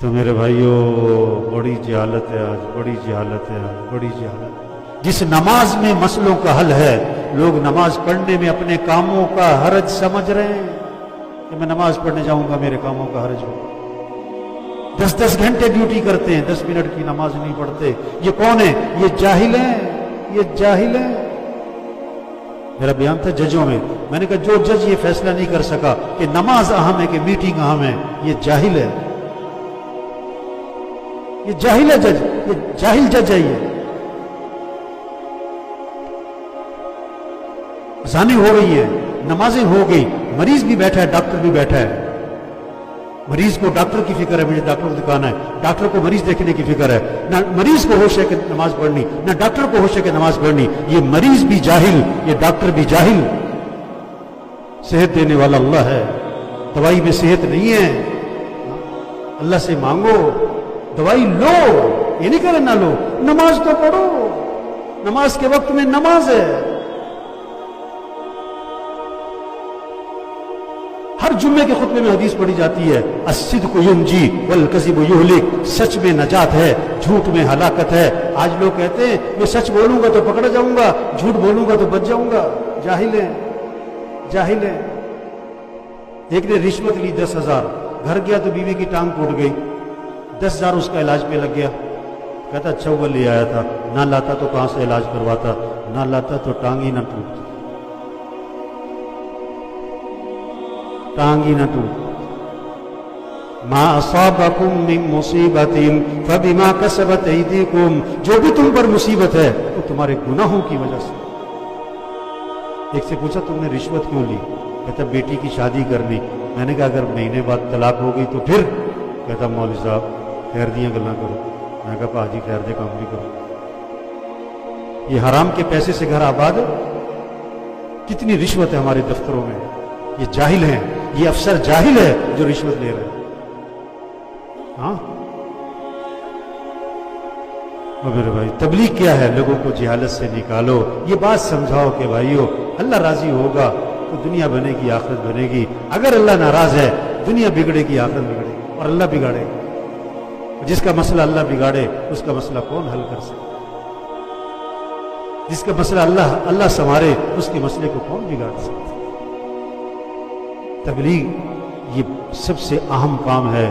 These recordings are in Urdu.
تو میرے بھائیوں بڑی جہالت ہے آج، بڑی جہالت ہے آج، بڑی جہالت ہے۔ جس نماز میں مسئلوں کا حل ہے، لوگ نماز پڑھنے میں اپنے کاموں کا حرج سمجھ رہے ہیں کہ میں نماز پڑھنے جاؤں گا میرے کاموں کا حرج ہو۔ 10 گھنٹے ڈیوٹی کرتے ہیں، 10 منٹ کی نماز نہیں پڑھتے۔ یہ کون ہے؟ یہ جاہل ہیں، یہ جاہل ہیں۔ میرا بیان تھا ججوں میں نے کہا جو جج یہ فیصلہ نہیں کر سکا کہ نماز اہم ہے کہ میٹنگ اہم ہے، یہ جاہل ہے، یہ جاہل ہے جج، یہ جاہل جج ہے۔ یہ اذانیں ہو رہی ہیں، نمازیں ہو گئی، مریض بھی بیٹھا ہے، ڈاکٹر بھی بیٹھا ہے۔ مریض کو ڈاکٹر کی فکر ہے، مجھے ڈاکٹر کو دکھانا ہے، ڈاکٹر کو مریض دیکھنے کی فکر ہے۔ نہ مریض کو ہوش ہے کہ نماز پڑھنی، نہ ڈاکٹر کو ہوش ہے کہ نماز پڑھنی۔ یہ مریض بھی جاہل، یہ ڈاکٹر بھی جاہل۔ صحت دینے والا اللہ ہے، دوائی میں صحت نہیں ہے۔ اللہ سے مانگو، دوائی لو، یہ نہیں کرے نہ لو، نماز تو پڑھو، نماز کے وقت میں نماز ہے۔ ہر جمعے کے خطبے میں حدیث پڑھی جاتی ہے، الصدق ینجی والکذب یہلک، سچ میں نجات ہے، جھوٹ میں ہلاکت ہے۔ آج لوگ کہتے ہیں میں سچ بولوں گا تو پکڑا جاؤں گا، جھوٹ بولوں گا تو بچ جاؤں گا۔ جاہل ہیں، جاہل ہیں۔ ایک نے رشوت لی 10,000، گھر گیا تو بیوی کی ٹانگ ٹوٹ گئی، 10,000 اس کا علاج پہ لگ گیا۔ کہتا اچھا ہوا لے آیا تھا، نہ لاتا تو کہاں سے علاج کرواتا، نہ لاتا تو ٹانگ ہی نہ ٹوٹتی، ٹانگ ہی نہ ٹوٹ۔ ما اصابکم من مصیبت فبما کسبت ایدیکم، جو بھی تم پر مصیبت ہے وہ تمہارے گناہوں کی وجہ سے۔ ایک سے پوچھا تم نے رشوت کیوں لی؟ کہتا بیٹی کی شادی کرنی۔ میں نے کہا اگر مہینے بعد طلاق ہو گئی تو پھر؟ کہتا مولوی صاحب خیر دیاں گلاں کرو۔ میں نے کہا پاجی خیر دے کام بھی کرو۔ یہ حرام کے پیسے سے گھر آباد ہے؟ کتنی رشوت ہے ہمارے دفتروں میں۔ یہ جاہل ہیں، یہ افسر جاہل ہے جو رشوت لے رہے ہیں۔ ہاں میرے بھائی تبلیغ کیا ہے؟ لوگوں کو جہالت سے نکالو، یہ بات سمجھاؤ کہ بھائیو اللہ راضی ہوگا تو دنیا بنے گی، آخرت بنے گی۔ اگر اللہ ناراض ہے دنیا بگڑے گی، آخرت بگڑے گی، اور اللہ بگاڑے گا۔ جس کا مسئلہ اللہ بگاڑے اس کا مسئلہ کون حل کر سکے؟ جس کا مسئلہ اللہ سنوارے اس کے مسئلے کو کون بگاڑ سکتا؟ تبلیغ یہ سب سے اہم کام ہے،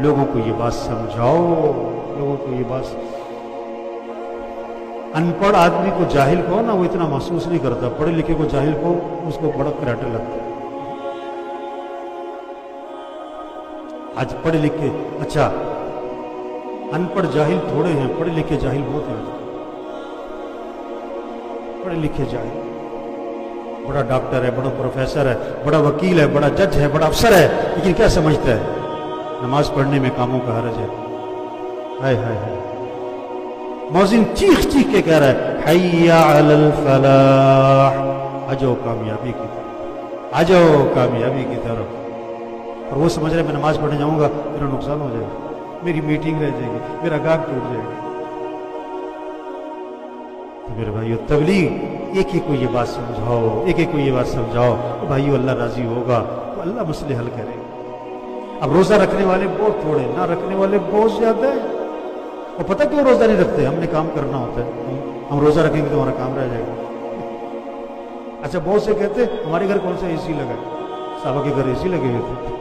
لوگوں کو یہ بات سمجھاؤ، لوگوں کو یہ بات۔ ان پڑھ آدمی کو جاہل کو نا وہ اتنا محسوس نہیں کرتا، پڑھے لکھے کو جاہل کو اس کو بڑا کراٹے لگتا ہے۔ آج پڑھے لکھے، اچھا ان پڑھ جاہل تھوڑے ہیں، پڑھے لکھے جاہل بہت ہیں۔ پڑھے لکھے جاہل، بڑا ڈاکٹر ہے، بڑا پروفیسر ہے، بڑا وکیل ہے، بڑا جج ہے، بڑا افسر ہے، لیکن کیا سمجھتا ہے؟ نماز پڑھنے میں کاموں کا حرج ہے۔ ہائے ہائے ہائے، مؤذن چیخ چیخ کے کہہ رہا ہے حی علی الفلاح، آجاؤ کامیابی کی طرف، آجاؤ کامیابی کی طرف۔ اور وہ سمجھ رہے میں نماز پڑھنے جاؤں گا میرا نقصان ہو جائے گا، میری میٹنگ رہ جائے گی، میرا گاہک ٹوٹ جائے گا۔ تو میرے بھائیو تبلیغ ایک ایک کو یہ بات سمجھاؤ، ایک ایک کو یہ بات سمجھاؤ کہ بھائیو اللہ راضی ہوگا تو اللہ مسئلے حل کرے گا۔ اب روزہ رکھنے والے بہت تھوڑے، نہ رکھنے والے بہت زیادہ ہیں۔ اور پتہ کیوں روزہ نہیں رکھتے؟ ہم نے کام کرنا ہوتا ہے، ہم روزہ رکھیں گے تو ہمارا کام رہ جائے گا۔ اچھا بہت سے کہتے ہمارے گھر کون سا اے سی لگا ہے؟ صحابہ کے گھر اے سی لگے ہوئے تھے۔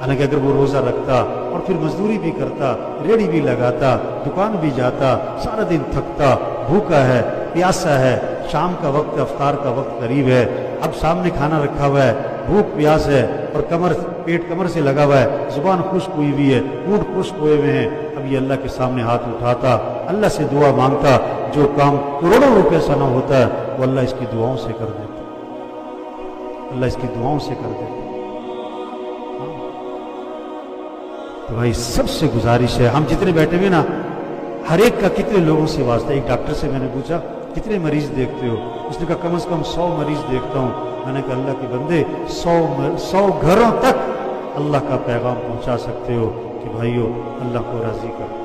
حالانکہ اگر وہ روزہ رکھتا اور پھر مزدوری بھی کرتا، ریڑھی بھی لگاتا، دکان بھی جاتا، سارا دن تھکتا، بھوکا ہے، پیاسا ہے، شام کا وقت، افطار کا وقت قریب ہے، اب سامنے کھانا رکھا ہوا ہے، بھوک پیاس ہے اور پیٹ کمر سے لگا ہوا ہے، زبان خشک ہوئی ہوئی ہے، ہونٹ خشک ہوئے ہوئے ہیں، اب یہ اللہ کے سامنے ہاتھ اٹھاتا، اللہ سے دعا مانگتا، جو کام کروڑوں روپے سے نہ ہوتا ہے وہ اللہ اس کی دعاؤں سے کر دیتا، اللہ اس کی دعاؤں سے کر دیتا۔ تو بھائی سب سے گزارش ہے، ہم جتنے بیٹھے ہوئے نا ہر ایک کا کتنے لوگوں سے واسطہ۔ ایک ڈاکٹر سے میں نے پوچھا کتنے مریض دیکھتے ہو؟ اس نے کہا کم از کم 100 مریض دیکھتا ہوں۔ میں نے کہا اللہ کے بندے 100 گھروں تک اللہ کا پیغام پہنچا سکتے ہو کہ بھائیو اللہ کو راضی کرو،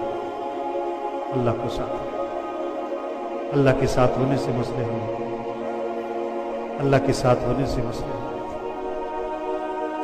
اللہ کو ساتھ، اللہ کے ساتھ ہونے سے مسئلے ہیں، اللہ کے ساتھ ہونے سے مسئلے ہیں۔